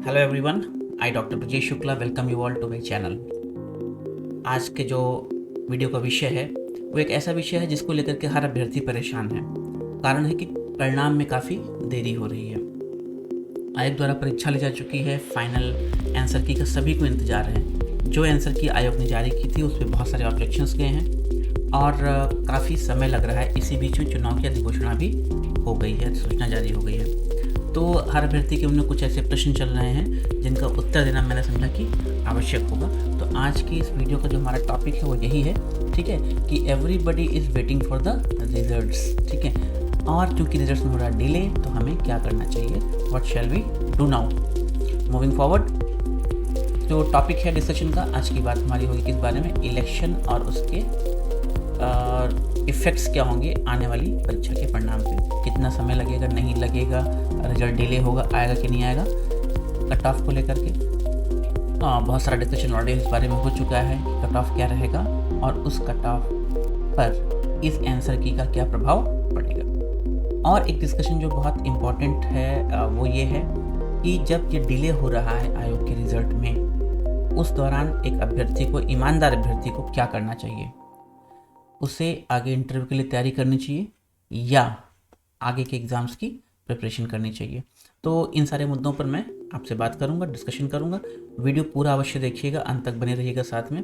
Hello everyone, I doctor Brajesh Shukla welcome you all to my channel. आज के जो video का विषय है वो एक ऐसा विषय है जिसको लेकर के हर अभ्यर्थी परेशान है। कारण है कि परिणाम में काफ़ी देरी हो रही है। आयोग द्वारा परीक्षा ली जा चुकी है, फाइनल आंसर की का सभी को इंतजार है। जो आंसर की आयोग ने जारी की थी उस पर बहुत सारे ऑब्जेक्शंस गए हैं और काफ़ी समय लग रहा है। इसी बीच में चुनाव की अधिघोषणा भी हो गई है, सूचना जारी हो गई है। तो हर अभ्यर्थी के उनमें कुछ ऐसे प्रश्न चल रहे हैं जिनका उत्तर देना मैंने समझा कि आवश्यक होगा। तो आज की इस वीडियो का जो हमारा टॉपिक है वो यही है, ठीक है, कि everybody is waiting for the results, ठीक है। और चूँकि रिजल्ट्स में हो रहा डिले तो हमें क्या करना चाहिए, what shall we do now moving forward. जो टॉपिक है डिस्कशन का, आज की बात हमारी होगी किस बारे में, इलेक्शन और उसके इफ़ेक्ट्स क्या होंगे आने वाली परीक्षा के परिणाम पे। कितना समय लगेगा, नहीं लगेगा, रिजल्ट डिले होगा, आएगा कि नहीं आएगा, कट ऑफ को लेकर के बहुत सारा डिस्कशन ऑलरेडी इस बारे में हो चुका है। कट ऑफ क्या रहेगा और उस कट ऑफ पर इस आंसर की का क्या प्रभाव पड़ेगा। और एक डिस्कशन जो बहुत इम्पॉर्टेंट है वो ये है कि जब ये डिले हो रहा है आयोग के रिज़ल्ट में, उस दौरान एक अभ्यर्थी को, ईमानदार अभ्यर्थी को क्या करना चाहिए। उसे आगे इंटरव्यू के लिए तैयारी करनी चाहिए या आगे के एग्ज़ाम्स की प्रिपरेशन करनी चाहिए। तो इन सारे मुद्दों पर मैं आपसे बात करूंगा, डिस्कशन करूंगा। वीडियो पूरा अवश्य देखिएगा, अंत तक बने रहिएगा साथ में,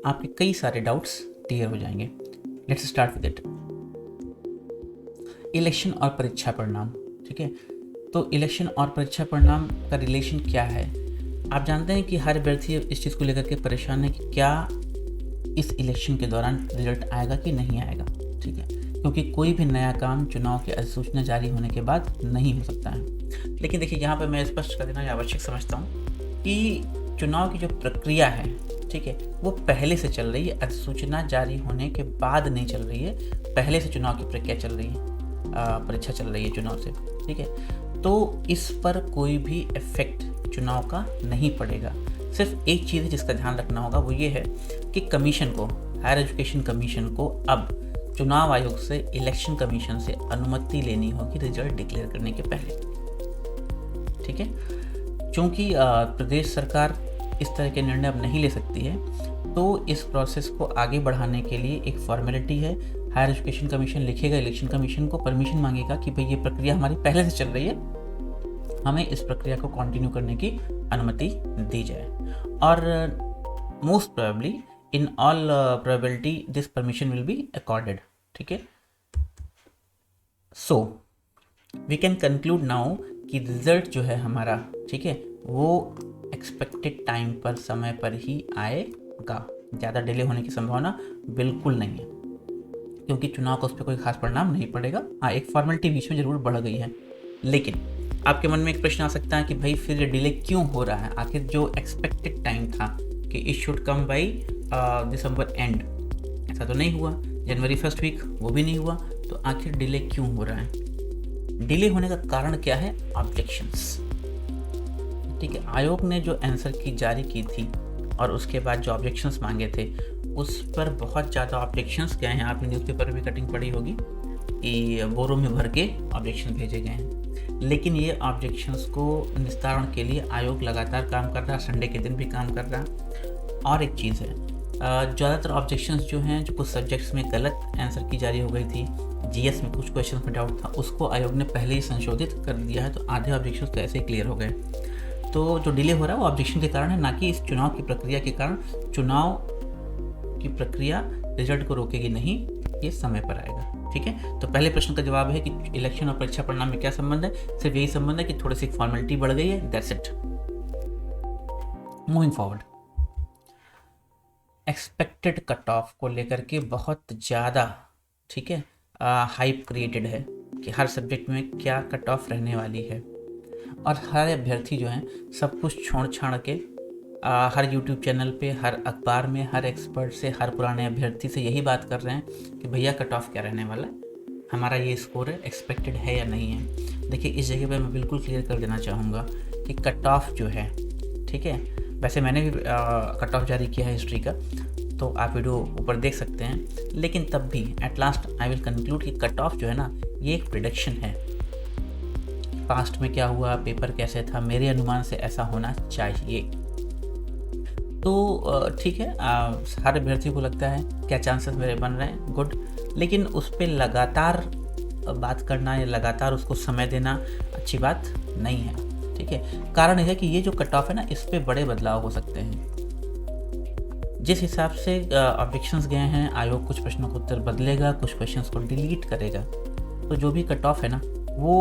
आपके कई सारे डाउट्स क्लियर हो जाएंगे। Let's start with it. Election और परीक्षा परिणाम, ठीक है। तो इलेक्शन और परीक्षा परिणाम का रिलेशन क्या है। आप जानते हैं कि हर अभ्यर्थी इस चीज़ को लेकर के परेशान है कि क्या इस इलेक्शन के दौरान रिजल्ट आएगा कि नहीं आएगा, ठीक है। क्योंकि कोई भी नया काम चुनाव की अधिसूचना जारी होने के बाद नहीं हो सकता है। लेकिन देखिए, यहाँ पर मैं स्पष्ट कर देना आवश्यक समझता हूँ कि चुनाव की जो प्रक्रिया है, ठीक है, वो पहले से चल रही है। अधिसूचना जारी होने के बाद नहीं चल रही है, पहले से चुनाव की प्रक्रिया चल रही है, परीक्षा चल रही है चुनाव से, ठीक है। तो इस पर कोई भी इफेक्ट चुनाव का नहीं पड़ेगा। सिर्फ एक चीज़ है जिसका ध्यान रखना होगा, वो ये है कि कमीशन को, हायर एजुकेशन कमीशन को अब चुनाव आयोग से, इलेक्शन कमीशन से अनुमति लेनी होगी रिजल्ट डिक्लेयर करने के पहले, ठीक है। चूँकि प्रदेश सरकार इस तरह के निर्णय अब नहीं ले सकती है, तो इस प्रोसेस को आगे बढ़ाने के लिए एक फॉर्मेलिटी है। हायर एजुकेशन कमीशन लिखेगा, इलेक्शन कमीशन को परमिशन मांगेगा कि भाई ये प्रक्रिया हमारी पहले से चल रही है, हमें इस प्रक्रिया को कंटिन्यू करने की अनुमति दी जाए। और most probably, in all probability, this permission will be accorded, ठीक है। So we can conclude now कि रिजल्ट जो है हमारा, ठीक है, वो एक्सपेक्टेड टाइम पर, समय पर ही आएगा। ज़्यादा डिले होने की संभावना बिल्कुल नहीं है, क्योंकि चुनाव का उस पर कोई खास परिणाम नहीं पड़ेगा। हाँ, एक फॉर्मेलिटी बीच में ज़रूर बढ़ गई है। लेकिन आपके मन में एक प्रश्न आ सकता है कि भाई फिर ये डिले क्यों हो रहा है। आखिर जो एक्सपेक्टेड टाइम था कि it should come by December and, ऐसा तो नहीं हुआ। जनवरी फर्स्ट वीक वो भी नहीं हुआ, तो आखिर डिले क्यों हो रहा है। डिले होने का कारण क्या है, ऑब्जेक्शंस, ठीक है। आयोग ने जो आंसर की जारी की थी और उसके बाद जो ऑब्जेक्शंस मांगे थे, उस पर बहुत ज़्यादा ऑब्जेक्शंस गए हैं। आपने न्यूज़पेपर में कटिंग पढ़ी होगी कि बोरों में भर के ऑब्जेक्शन भेजे गए हैं। लेकिन ये ऑब्जेक्शंस को निस्तारण के लिए आयोग लगातार काम कर रहा है, संडे के दिन भी काम कर रहा है। और एक चीज़ है, ज़्यादातर ऑब्जेक्शंस जो हैं, जो कुछ सब्जेक्ट्स में गलत आंसर की जारी हो गई थी, जीएस में कुछ क्वेश्चन में डाउट था, उसको आयोग ने पहले ही संशोधित कर दिया है। तो आधे ऑब्जेक्शंस तो ऐसे ही क्लियर हो गए। तो जो डिले हो रहा है वो ऑब्जेक्शन के कारण है, ना कि इस चुनाव की प्रक्रिया के कारण। चुनाव की प्रक्रिया रिजल्ट को रोकेगी नहीं, ये समय पर आएगा, ठीक है। तो पहले प्रश्न का जवाब है कि इलेक्शन और परीक्षा परिणाम में क्या संबंध है। सिर्फ यही संबंध है कि थोड़ी सी फॉर्मेलिटी बढ़ गई है, that's it. Moving forward, expected cut off को लेकर के बहुत ज़्यादा, ठीक है, हाइप क्रिएटेड है कि हर सब्जेक्ट में क्या कट ऑफ रहने वाली है। और हर अभ्यर्थी जो है सब कुछ छोड़ छाड़ के हर यूट्यूब चैनल पे, हर अखबार में, हर एक्सपर्ट से, हर पुराने अभ्यर्थी से यही बात कर रहे हैं कि भैया कट ऑफ क्या रहने वाला है, हमारा ये स्कोर है, एक्सपेक्टेड है या नहीं है। देखिए, इस जगह पे मैं बिल्कुल क्लियर कर देना चाहूँगा कि कट ऑफ जो है, ठीक है, वैसे मैंने भी कट ऑफ जारी किया है हिस्ट्री का, तो आप वीडियो ऊपर देख सकते हैं। लेकिन तब भी at last I will conclude कि कट ऑफ जो है ना, ये एक प्रिडिक्शन है। पास्ट में क्या हुआ, पेपर कैसे था, मेरे अनुमान से ऐसा होना चाहिए। तो ठीक है, हर अभ्यर्थी को लगता है क्या चांसेस मेरे बन रहे हैं, गुड, लेकिन उस पर लगातार बात करना या लगातार उसको समय देना अच्छी बात नहीं है। ठीक है, कारण यह है कि ये जो कट ऑफ है ना, इस पर बड़े बदलाव हो सकते हैं। जिस हिसाब से ऑब्जेक्शंस गए हैं, आयोग कुछ प्रश्नों का उत्तर बदलेगा, कुछ क्वेश्चंस को डिलीट करेगा, तो जो भी कट ऑफ है ना वो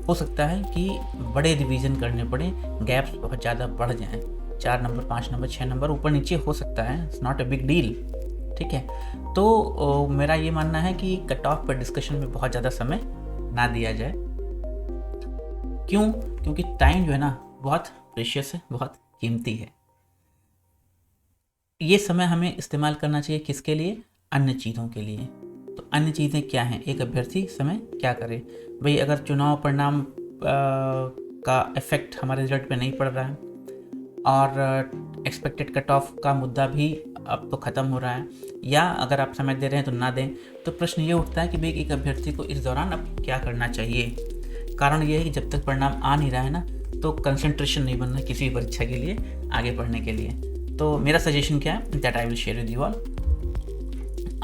हो सकता है कि बड़े रिवीजन करने पड़े, गैप्स बहुत ज़्यादा बढ़ जाएं, 4 नंबर 5 नंबर 6 नंबर ऊपर नीचे हो सकता है, it's not a big deal. ठीक है, तो मेरा ये मानना है कि कट ऑफ पर डिस्कशन में बहुत ज़्यादा समय ना दिया जाए। क्यों? क्योंकि टाइम जो है ना बहुत प्रेशियस है, बहुत कीमती है। ये समय हमें इस्तेमाल करना चाहिए किसके लिए? अन्य चीज़ों के लिए। तो अन्य चीज़ें क्या हैं? एक अभ्यर्थी समय क्या करे भाई, अगर चुनाव परिणाम का इफेक्ट हमारे रिजल्ट पे नहीं पड़ रहा है और एक्सपेक्टेड कट ऑफ का मुद्दा भी अब तो ख़त्म हो रहा है, या अगर आप समय दे रहे हैं तो ना दें, तो प्रश्न ये उठता है कि भाई एक अभ्यर्थी को इस दौरान अब क्या करना चाहिए। कारण ये है कि जब तक परिणाम आ नहीं रहा है ना, तो कंसंट्रेशन नहीं बन रहा किसी भी परीक्षा के लिए, आगे पढ़ने के लिए। तो मेरा सजेशन क्या है, that I will share with you all.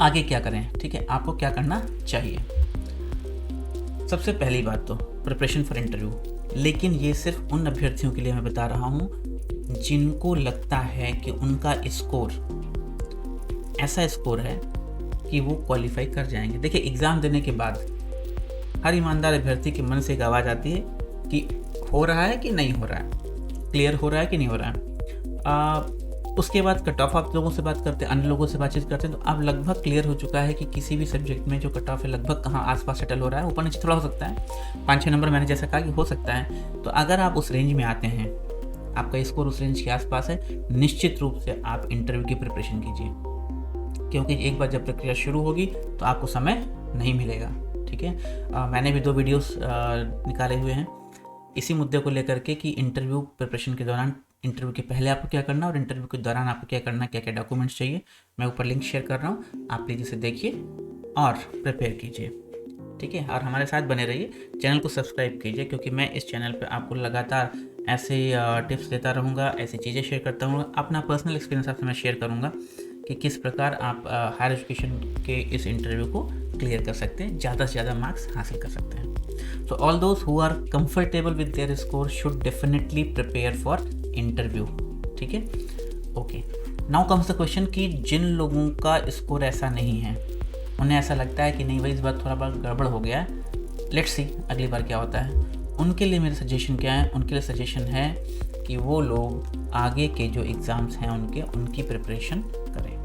आगे क्या करें? ठीक है, आपको क्या करना चाहिए? सबसे पहली बात तो प्रिपरेशन फॉर इंटरव्यू, लेकिन ये सिर्फ उन अभ्यर्थियों के लिए मैं बता रहा हूँ जिनको लगता है कि उनका स्कोर ऐसा स्कोर है कि वो क्वालिफाई कर जाएंगे। देखिए, एग्ज़ाम देने के बाद हर ईमानदार अभ्यर्थी के मन से एक आवाज़ आती है कि हो रहा है कि नहीं हो रहा है, क्लियर हो रहा है कि नहीं हो रहा है। उसके बाद कट ऑफ आप लोगों से बात करते हैं, अन्य लोगों से बातचीत करते हैं, तो अब लगभग क्लियर हो चुका है कि किसी भी सब्जेक्ट में जो कट ऑफ है लगभग कहाँ आसपास सेटल हो रहा है। ऊपर नीचे थोड़ा हो सकता है, 5-6 नंबर मैंने जैसा कहा कि हो सकता है। तो अगर आप उस रेंज में आते हैं, आपका स्कोर उस रेंज के आसपास है, निश्चित रूप से आप इंटरव्यू की प्रिपरेशन कीजिए, क्योंकि एक बार जब प्रक्रिया शुरू होगी तो आपको समय नहीं मिलेगा। ठीक है, मैंने भी 2 वीडियोस निकाले हुए हैं इसी मुद्दे को लेकर के कि इंटरव्यू प्रिपरेशन के दौरान, इंटरव्यू के पहले आपको क्या करना और इंटरव्यू के दौरान आपको क्या करना, क्या क्या डॉक्यूमेंट्स चाहिए। मैं ऊपर लिंक शेयर कर रहा हूँ, आप प्लीज़ इसे देखिए और प्रिपेयर कीजिए। ठीक है, और हमारे साथ बने रहिए, चैनल को सब्सक्राइब कीजिए, क्योंकि मैं इस चैनल पे आपको लगातार ऐसे टिप्स देता रहूँगा, ऐसी चीज़ें शेयर करता रहूँगा, अपना पर्सनल एक्सपीरियंस आपसे मैं शेयर करूँगा कि किस प्रकार आप हायर एजुकेशन के इस इंटरव्यू को क्लियर कर सकते हैं, ज़्यादा से ज़्यादा मार्क्स हासिल कर सकते हैं। So all those who are comfortable with their score should definitely prepare for interview। ठीक है, okay. Now comes the question कि जिन लोगों का स्कोर ऐसा नहीं है, उन्हें ऐसा लगता है कि नहीं भाई इस बार थोड़ा बहुत गड़बड़ हो गया है, लेट्स सी अगली बार क्या होता है। उनके लिए मेरा सजेशन क्या है? उनके लिए सजेशन है कि वो लोग आगे के जो एग्ज़ाम्स हैं उनकी प्रिपरेशन करें।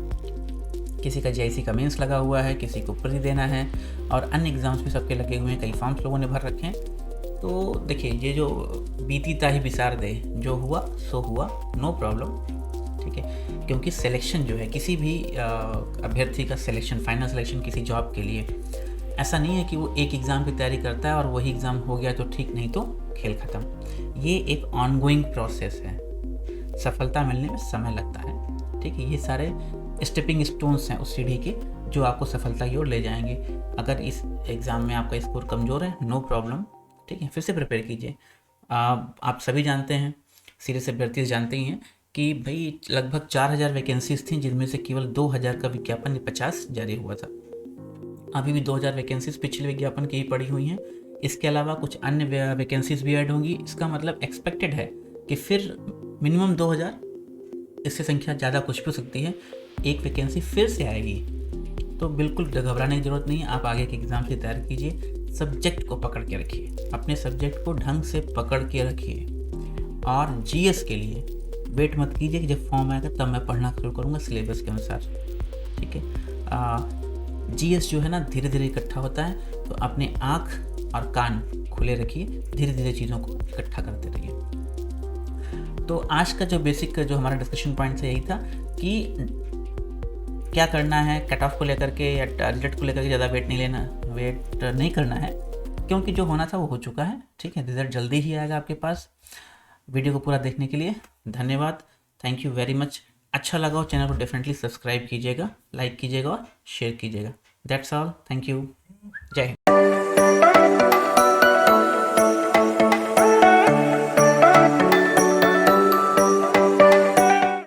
किसी का JIC का मेंस लगा हुआ है, किसी को प्री देना है, और अन्य एग्ज़ाम्स भी सबके लगे हुए हैं, कई फॉर्म्स लोगों ने भर रखे हैं। तो देखिए, ये जो बीती ताही बिसार दे, जो हुआ सो हुआ, नो प्रॉब्लम। ठीक है, क्योंकि सिलेक्शन जो है किसी भी अभ्यर्थी का सिलेक्शन, फाइनल सिलेक्शन किसी जॉब के लिए ऐसा नहीं है कि वो एक एग्ज़ाम की तैयारी करता है और वही एग्ज़ाम हो गया तो ठीक, नहीं तो खेल ख़त्म। ये एक ऑनगोइंग प्रोसेस है, सफलता मिलने में समय लगता है। ठीक है, ये सारे स्टेपिंग स्टोन्स हैं उस सीढ़ी के जो आपको सफलता की ओर ले जाएंगे। अगर इस एग्ज़ाम में आपका स्कोर कमज़ोर है, नो प्रॉब्लम, ठीक है, फिर से प्रिपेयर कीजिए। आप सभी जानते हैं, सीरियस अभ्यर्थी जानते ही हैं कि भाई लगभग 4000 वैकेंसीज थी, जिनमें से केवल 2000 का विज्ञापन 50 जारी हुआ था। अभी भी 2000 वैकेंसीज पिछले विज्ञापन की ही पड़ी हुई हैं। इसके अलावा कुछ अन्य वैकेंसीज भी ऐड होंगी। इसका मतलब एक्सपेक्टेड है कि फिर मिनिमम 2000, इससे संख्या ज़्यादा कुछ भी हो सकती है, एक वैकेंसी फिर से आएगी। तो बिल्कुल घबराने की ज़रूरत नहीं है, आप आगे के एग्ज़ाम की तैयारी कीजिए, सब्जेक्ट को पकड़ के रखिए, अपने सब्जेक्ट को ढंग से पकड़ के रखिए। और GS के लिए वेट मत कीजिए कि जब फॉर्म आएगा तब मैं पढ़ना शुरू करूँगा सिलेबस के अनुसार। ठीक है, GS जो है ना धीरे धीरे इकट्ठा होता है, तो अपने आँख और कान खुले रखिए, धीरे धीरे चीज़ों को इकट्ठा करते रहिए। तो आज का जो बेसिक जो हमारा डिस्कशन पॉइंट है यही था कि क्या करना है कट ऑफ को लेकर के या रिजल्ट को लेकर के, ज़्यादा वेट नहीं करना है, क्योंकि जो होना था वो हो चुका है। ठीक है, रिजल्ट जल्दी ही आएगा आपके पास। वीडियो को पूरा देखने के लिए धन्यवाद, थैंक यू वेरी मच। अच्छा लगा हो चैनल को डेफिनेटली सब्सक्राइब कीजिएगा, लाइक कीजिएगा और शेयर कीजिएगा। दैट्स ऑल, थैंक यू, जय हिंद।